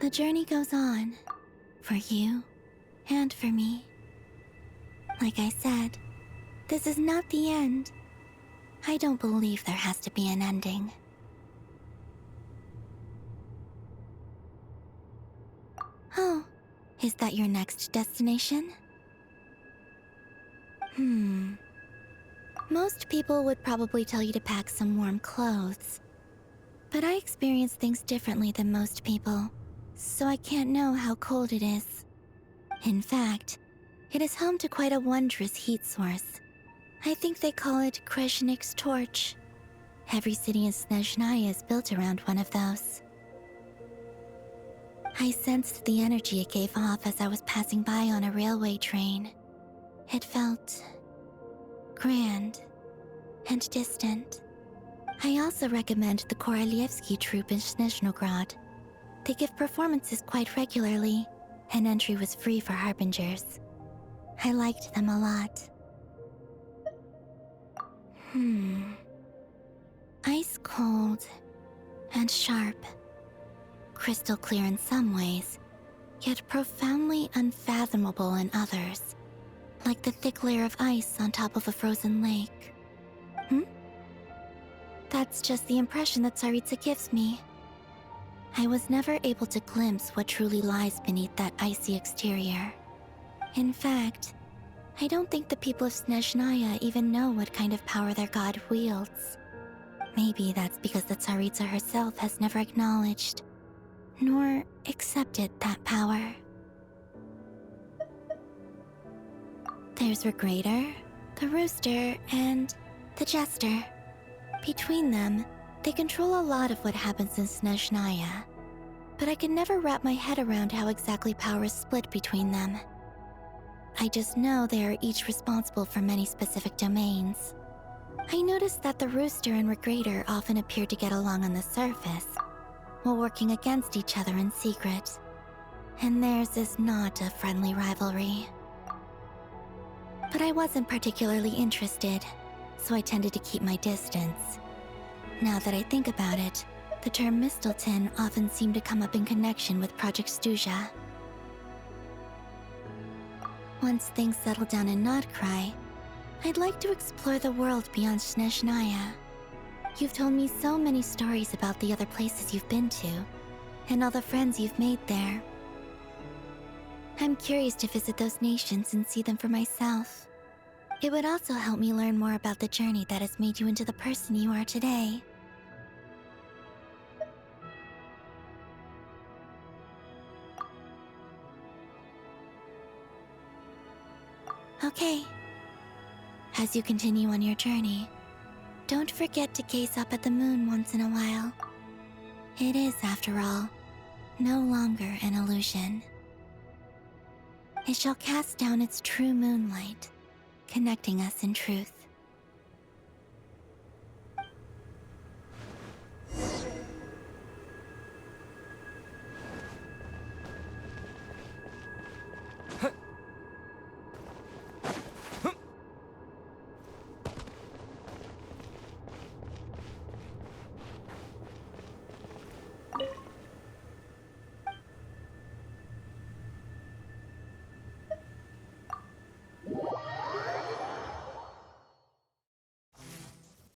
The journey goes on, for you and for me. Like I said, this is not the end. I don't believe there has to be an ending. Oh, is that your next destination? Most people would probably tell you to pack some warm clothes. But I experience things differently than most people, so I can't know how cold it is. In fact, it is home to quite a wondrous heat source. I think they call it Kreshnik's torch. Every city in Snezhnaya is built around one of those. I sensed the energy it gave off as I was passing by on a railway train. It felt grand and distant. I also recommend the Korolievsky troupe in Snezhnograd. They give performances quite regularly, and entry was free for harbingers. I liked them a lot. Ice cold and sharp. Crystal clear in some ways, yet profoundly unfathomable in others. Like the thick layer of ice on top of a frozen lake. That's just the impression that Tsaritsa gives me. I was never able to glimpse what truly lies beneath that icy exterior. In fact, I don't think the people of Snezhnaya even know what kind of power their god wields. Maybe that's because the Tsaritsa herself has never acknowledged, nor accepted that power. There's Regrator, the Rooster, and the Jester. Between them, they control a lot of what happens in Snezhnaya, but I can never wrap my head around how exactly power is split between them. I just know they are each responsible for many specific domains. I noticed that the Rooster and Regrator often appear to get along on the surface, while working against each other in secret, and theirs is not a friendly rivalry. But I wasn't particularly interested, so I tended to keep my distance. Now that I think about it, the term Mistelton often seemed to come up in connection with Project Stuja. Once things settle down in Nodcry, I'd like to explore the world beyond Snezhnaya. You've told me so many stories about the other places you've been to, and all the friends you've made there. I'm curious to visit those nations and see them for myself. It would also help me learn more about the journey that has made you into the person you are today. Okay. As you continue on your journey, don't forget to gaze up at the moon once in a while. It is, after all, no longer an illusion. It shall cast down its true moonlight, connecting us in truth.